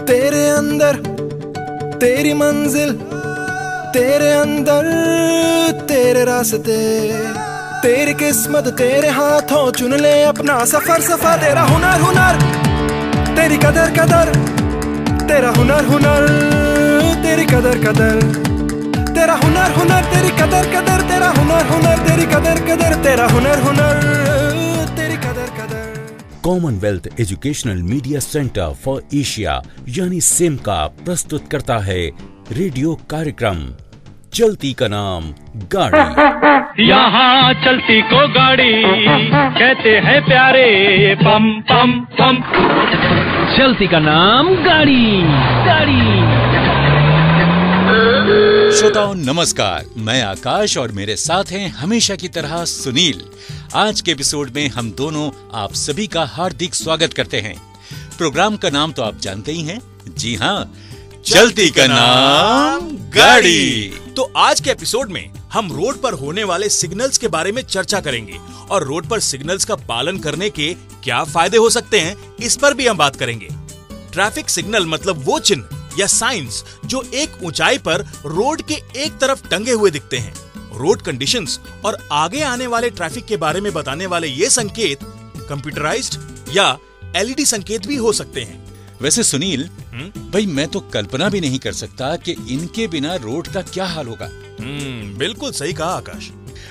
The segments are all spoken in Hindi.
तेरे अंदर तेरी मंजिल, तेरे अंदर तेरे रास्ते, तेरी किस्मत तेरे हाथों, चुन ले अपना सफर सफर। तेरा हुनर हुनर, तेरी कदर कदर, तेरा हुनर हुनर, तेरी कदर कदर, तेरा हुनर हुनर, तेरी कदर कदर, तेरा हुनर हुनर, तेरी कदर कदर, तेरा हुनर हुनर, तेरी कदर कदर। Commonwealth educational media centre for Asia यानी सिमका प्रस्तुत करता है रेडियो कार्यक्रम चलती का नाम गाड़ी। यहाँ चलती को गाड़ी कहते हैं प्यारे, पम पम पम। चलती का नाम गाड़ी गाड़ी। श्रोताओं नमस्कार, मैं आकाश और मेरे साथ हैं हमेशा की तरह सुनील। आज के एपिसोड में हम दोनों आप सभी का हार्दिक स्वागत करते हैं। प्रोग्राम का नाम तो आप जानते ही हैं, जी हाँ, चलती का नाम गाड़ी। तो आज के एपिसोड में हम रोड पर होने वाले सिग्नल्स के बारे में चर्चा करेंगे और रोड पर सिग्नल्स का पालन करने के क्या फायदे हो सकते हैं, इस पर भी हम बात करेंगे। ट्रैफिक सिग्नल मतलब वो चिन्ह या साइंस जो एक ऊंचाई पर रोड के एक तरफ टंगे हुए दिखते हैं। रोड कंडीशंस और आगे आने वाले ट्रैफिक के बारे में बताने वाले ये संकेत कंप्यूटराइज्ड या एलईडी संकेत भी हो सकते हैं। वैसे सुनील भाई, मैं तो कल्पना भी नहीं कर सकता कि इनके बिना रोड का क्या हाल होगा। बिल्कुल सही कहा आकाश।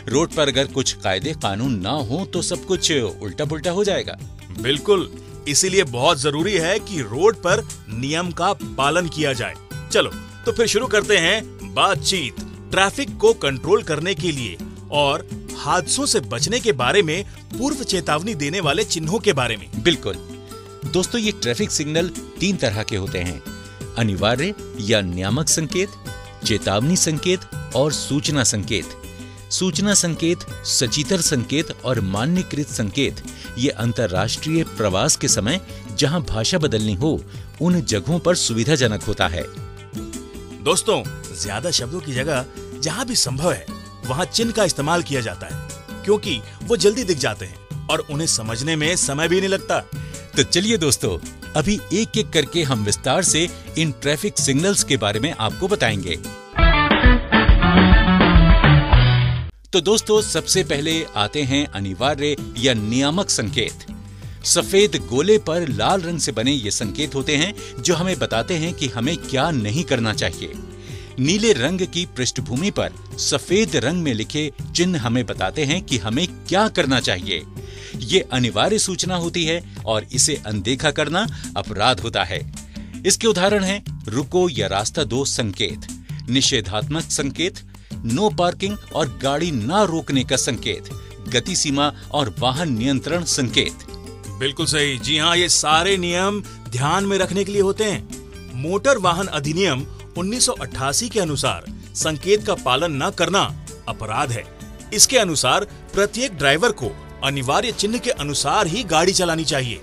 रोड पर अगर कुछ कायदे कानून ना हो तो सब कुछ उल्टा पुल्टा हो जाएगा। बिल्कुल, इसीलिए बहुत जरूरी है कि रोड पर नियम का पालन किया जाए। चलो तो फिर शुरू करते हैं बातचीत ट्रैफिक को कंट्रोल करने के लिए और हादसों से बचने के बारे में पूर्व चेतावनी देने वाले चिन्हों के बारे में। बिल्कुल दोस्तों, ये ट्रैफिक सिग्नल 3 तरह के होते हैं: अनिवार्य या नियामक संकेत, चेतावनी संकेत और सूचना संकेत। सूचना संकेत, सचित्र संकेत और मान्यकृत संकेत ये अंतर्राष्ट्रीय प्रवास के समय जहां भाषा बदलनी हो उन जगहों पर सुविधाजनक होता है। दोस्तों, ज्यादा शब्दों की जगह जहां भी संभव है वहां चिन्ह का इस्तेमाल किया जाता है, क्योंकि वो जल्दी दिख जाते हैं और उन्हें समझने में समय भी नहीं लगता। तो चलिए दोस्तों, अभी एक एक करके हम विस्तार से इन ट्रैफिक सिग्नल्स के बारे में आपको बताएंगे। तो दोस्तों, सबसे पहले आते हैं अनिवार्य या नियामक संकेत। सफेद गोले पर लाल रंग से बने ये संकेत होते हैं जो हमें बताते हैं कि हमें क्या नहीं करना चाहिए। नीले रंग की पृष्ठभूमि पर सफेद रंग में लिखे चिन्ह हमें बताते हैं कि हमें क्या करना चाहिए। ये अनिवार्य सूचना होती है और इसे अनदेखा करना अपराध होता है। इसके उदाहरण हैं रुको या रास्ता दो संकेत, निषेधात्मक संकेत, नो पार्किंग और गाड़ी ना रोकने का संकेत, गति सीमा और वाहन नियंत्रण संकेत। बिल्कुल सही। जी हाँ, ये सारे नियम ध्यान में रखने के लिए होते हैं। मोटर वाहन अधिनियम 1988 के अनुसार संकेत का पालन न करना अपराध है। इसके अनुसार प्रत्येक ड्राइवर को अनिवार्य चिन्ह के अनुसार ही गाड़ी चलानी चाहिए।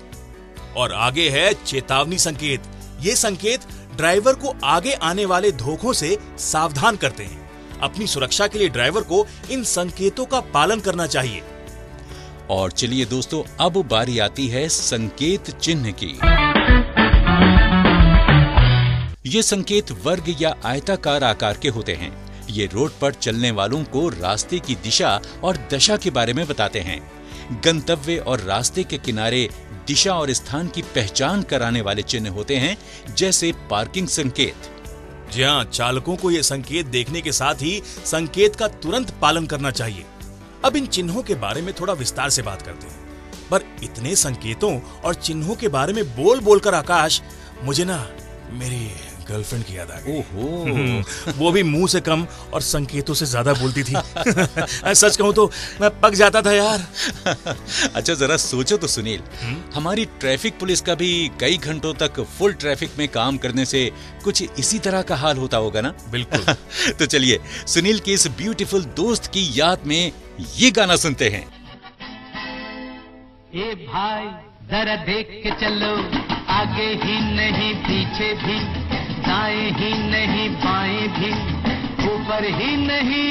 और आगे है चेतावनी संकेत। ये संकेत ड्राइवर को आगे आने वाले धोखों से सावधान करते हैं। अपनी सुरक्षा के लिए ड्राइवर को इन संकेतों का पालन करना चाहिए। और चलिए दोस्तों, अब बारी आती है संकेत चिन्ह की। ये संकेत वर्ग या आयताकार आकार के होते हैं। ये रोड पर चलने वालों को रास्ते की दिशा और दशा के बारे में बताते हैं। गंतव्य और रास्ते के किनारे दिशा और स्थान की पहचान कराने वाले चिन्ह होते हैं, जैसे पार्किंग संकेत। जी हाँ, चालकों को ये संकेत देखने के साथ ही संकेत का तुरंत पालन करना चाहिए। अब इन चिन्हों के बारे में थोड़ा विस्तार से बात करते हैं। पर इतने संकेतों और चिन्हों के बारे में बोल बोलकर आकाश, मुझे ना मेरी गर्लफ्रेंड की याद आ गई। ओहो। वो भी मुंह से कम और संकेतों से ज्यादा बोलती थी। सच कहूं तो मैं पक जाता था यार। अच्छा, जरा सोचो तो सुनील, हमारी ट्रैफिक पुलिस का भी कई घंटों तक फुल ट्रैफिक में काम करने से कुछ इसी तरह का हाल होता होगा ना। बिल्कुल। तो चलिए सुनील के इस ब्यूटीफुल दोस्त की याद में ये गाना सुनते हैं। ए भाई जरा देख के चलो, आगे ही नहीं पीछे भी, दाएं ही नहीं बाएं भी, ऊपर ही नहीं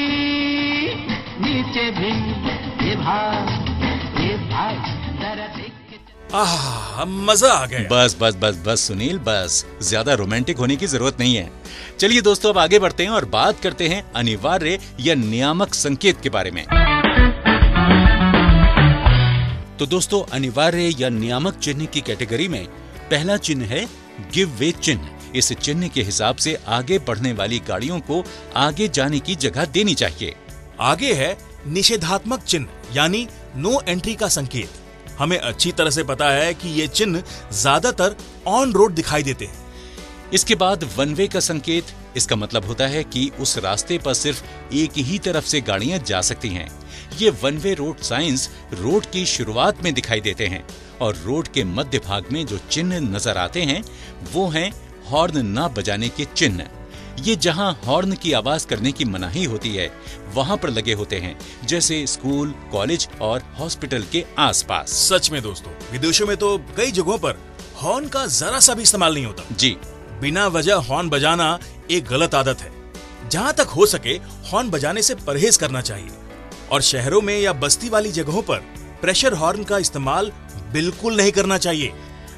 नीचे भी। ए भाई जरा देख के चलो। मजा आ गया। बस बस बस बस सुनील, बस ज्यादा रोमांटिक होने की जरूरत नहीं है। चलिए दोस्तों, अब आगे बढ़ते हैं और बात करते हैं अनिवार्य या नियामक संकेत के बारे में। तो दोस्तों, अनिवार्य या नियामक चिन्ह की कैटेगरी में पहला चिन्ह है गिव वे चिन्ह। इस चिन्ह के हिसाब से आगे बढ़ने वाली गाड़ियों को आगे जाने की जगह देनी चाहिए। आगे है निषेधात्मक चिन्ह, यानी नो एंट्री का संकेत। हमें अच्छी तरह से पता है कि ये चिन्ह ज्यादातर ऑन रोड दिखाई देते हैं। इसके बाद वन वे का संकेत। इसका मतलब होता है कि उस रास्ते पर सिर्फ एक ही तरफ से गाड़ियां जा सकती हैं। ये one way road science road की शुरुआत में दिखाई देते हैं और रोड के मध्य भाग में जो चिन्ह नजर आते हैं वो हैं हॉर्न ना बजाने के चिन्ह। ये जहां हॉर्न की आवाज करने की मनाही होती है वहां पर लगे होते हैं, जैसे स्कूल, कॉलेज और हॉस्पिटल के आसपास। सच में दोस्तों, विदेशों में तो कई जगहों पर हॉर्न का जरा सा भी इस्तेमाल नहीं होता। जी, बिना वजह हॉर्न बजाना एक गलत आदत है। जहां तक हो सके हॉर्न बजाने से परहेज करना चाहिए। और शहरों में या बस्ती वाली जगहों पर प्रेशर हॉर्न का इस्तेमाल बिल्कुल नहीं करना चाहिए।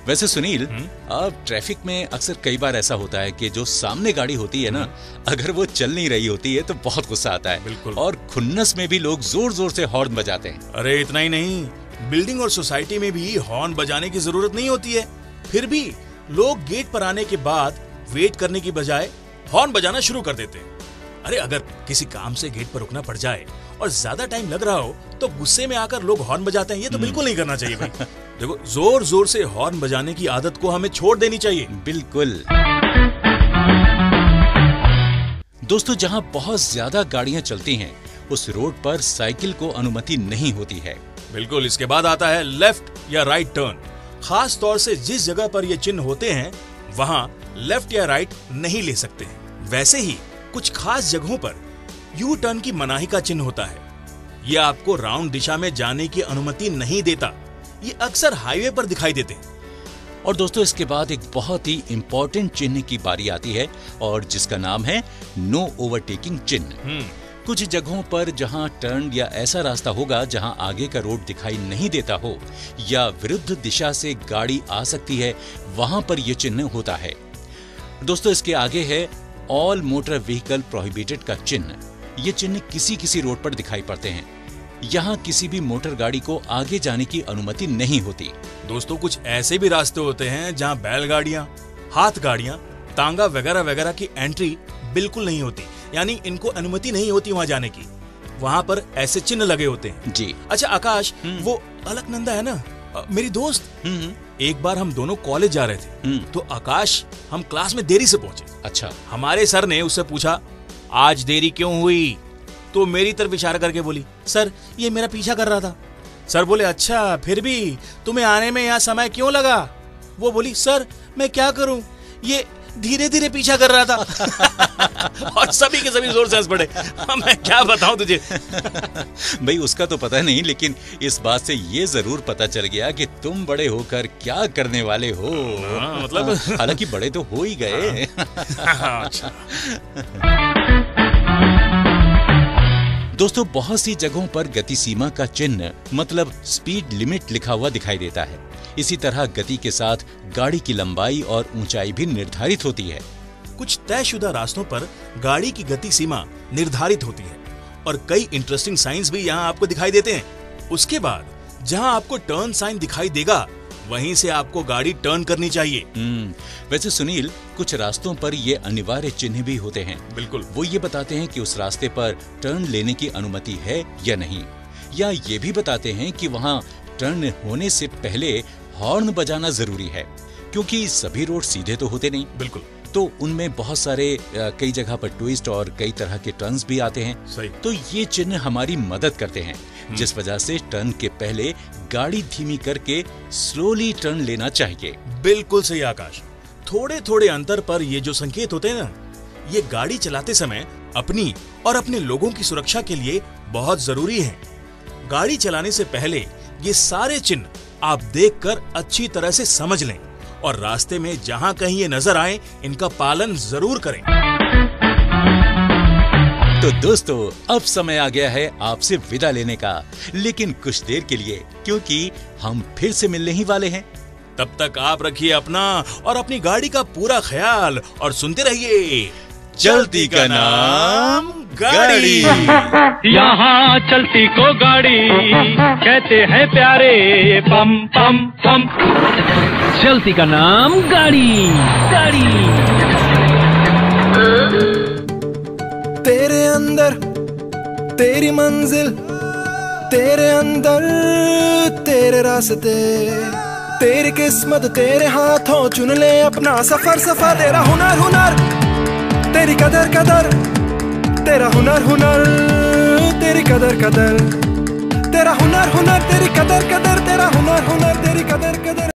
वैसे सुनील, अब ट्रैफिक में अक्सर कई बार ऐसा होता है कि जो सामने गाड़ी होती है ना, अगर वो चल नहीं रही होती है तो बहुत गुस्सा आता है। बिल्कुल। और खुन्नस में भी लोग जोर जोर से हॉर्न बजाते हैं। अरे इतना ही नहीं, बिल्डिंग और सोसाइटी में भी हॉर्न बजाने की जरूरत नहीं होती है। फिर भी लोग गेट पर आने के बाद वेट करने की बजाय हॉर्न बजाना शुरू कर देते हैं। अरे अगर किसी काम से गेट पर रुकना पड़ जाए और ज्यादा टाइम लग रहा हो तो गुस्से में आकर लोग हॉर्न बजाते हैं। ये तो बिल्कुल नहीं करना चाहिए भाई। देखो, जोर जोर से हॉर्न बजाने की आदत को हमें छोड़ देनी चाहिए। बिल्कुल। दोस्तों, जहां बहुत ज्यादा गाड़ियां चलती हैं उस रोड पर साइकिल को अनुमति नहीं होती है। बिल्कुल। इसके बाद आता है लेफ्ट या राइट टर्न। खास तौर से जिस जगह पर ये चिन्ह होते हैं वहां लेफ्ट या राइट नहीं ले सकते हैं। वैसे ही कुछ खास जगहों पर यू टर्न की मनाही का चिन्ह होता है। यह आपको राउंड दिशा में जाने की अनुमति नहीं देता। ये अक्सर हाईवे पर दिखाई देते हैं। और दोस्तों, इसके बाद एक बहुत ही इंपॉर्टेंट चिन्ह की बारी आती है और जिसका नाम है नो ओवरटेकिंग चिन्ह। कुछ जगहों पर जहां टर्न या ऐसा रास्ता होगा जहां आगे का रोड दिखाई नहीं देता हो या विरुद्ध दिशा से गाड़ी आ सकती है, वहां पर यह चिन्ह होता है। दोस्तों, इसके आगे है ऑल मोटर व्हीकल प्रोहिबिटेड का चिन्ह। ये चिन्ह किसी किसी रोड पर दिखाई पड़ते हैं। यहाँ किसी भी मोटर गाड़ी को आगे जाने की अनुमति नहीं होती। दोस्तों, कुछ ऐसे भी रास्ते होते हैं जहाँ बैलगाड़ियाँ, हाथ गाड़ियाँ, तांगा वगैरह वगैरह की एंट्री बिल्कुल नहीं होती, यानी इनको अनुमति नहीं होती वहाँ जाने की। वहाँ पर ऐसे चिन्ह लगे होते हैं। जी। अच्छा आकाश, वो अलकनंदा है ना, मेरी दोस्त, एक बार हम दोनों कॉलेज जा रहे थे तो आकाश, हम क्लास में देरी से पहुंचे। अच्छा। हमारे सर ने उससे पूछा, आज देरी क्यों हुई? तो मेरी तरफ इशारा करके बोली, सर ये मेरा पीछा कर रहा था। सर बोले, अच्छा फिर भी तुम्हें आने में यहाँ समय क्यों लगा? वो बोली, सर मैं क्या करूं, ये धीरे धीरे पीछा कर रहा था। और सभी के सभी जोर से हंस पड़े। मैं क्या बताऊं तुझे। भाई उसका तो पता नहीं, लेकिन इस बात से ये जरूर पता चल गया कि तुम बड़े होकर क्या करने वाले हो। मतलब हालांकि बड़े तो हो ही गए। दोस्तों, बहुत सी जगहों पर गति सीमा का चिन्ह मतलब स्पीड लिमिट लिखा हुआ दिखाई देता है। इसी तरह गति के साथ गाड़ी की लंबाई और ऊंचाई भी निर्धारित होती है। कुछ तयशुदा रास्तों पर गाड़ी की गति सीमा निर्धारित होती है और कई इंटरेस्टिंग साइंस भी यहाँ आपको दिखाई देते हैं। उसके बाद जहाँ आपको टर्न साइन दिखाई देगा वहीं से आपको गाड़ी टर्न करनी चाहिए। वैसे सुनील, कुछ रास्तों पर ये अनिवार्य चिन्ह भी होते हैं। बिल्कुल। वो ये बताते हैं कि उस रास्ते पर टर्न लेने की अनुमति है या नहीं, या ये भी बताते हैं कि वहाँ टर्न होने से पहले हॉर्न बजाना जरूरी है, क्योंकि सभी रोड सीधे तो होते नहीं। बिल्कुल। तो उनमें बहुत सारे कई जगह पर ट्विस्ट और कई तरह के टर्न्स भी आते हैं। सही। तो ये चिन्ह हमारी मदद करते हैं, जिस वजह से टर्न के पहले गाड़ी धीमी करके स्लोली टर्न लेना चाहिए। बिल्कुल सही आकाश। थोड़े थोड़े अंतर पर ये जो संकेत होते हैं ना, ये गाड़ी चलाते समय अपनी और अपने लोगों की सुरक्षा के लिए बहुत जरूरी है। गाड़ी चलाने से पहले ये सारे चिन्ह आप देखकर अच्छी तरह से समझ लें और रास्ते में जहां कहीं ये नजर आए इनका पालन जरूर करें। तो दोस्तों, अब समय आ गया है आपसे विदा लेने का, लेकिन कुछ देर के लिए, क्योंकि हम फिर से मिलने ही वाले हैं। तब तक आप रखिए अपना और अपनी गाड़ी का पूरा ख्याल और सुनते रहिए चलती का नाम गाड़ी। यहाँ चलती को गाड़ी कहते हैं प्यारे, पम पम पम। चलती का नाम गाड़ी, गाड़ी। तेरे अंदर तेरी मंजिल, तेरे अंदर तेरे रास्ते, तेरी किस्मत तेरे हाथों, चुन ले अपना सफर सफर। तेरा हुनर हुनर, तेरी कदर कदर, तेरा हुनर हुनर, तेरी कदर कदर, तेरा हुनर हुनर, तेरी कदर कदर, तेरा हुनर हुनर, तेरी कदर कदर।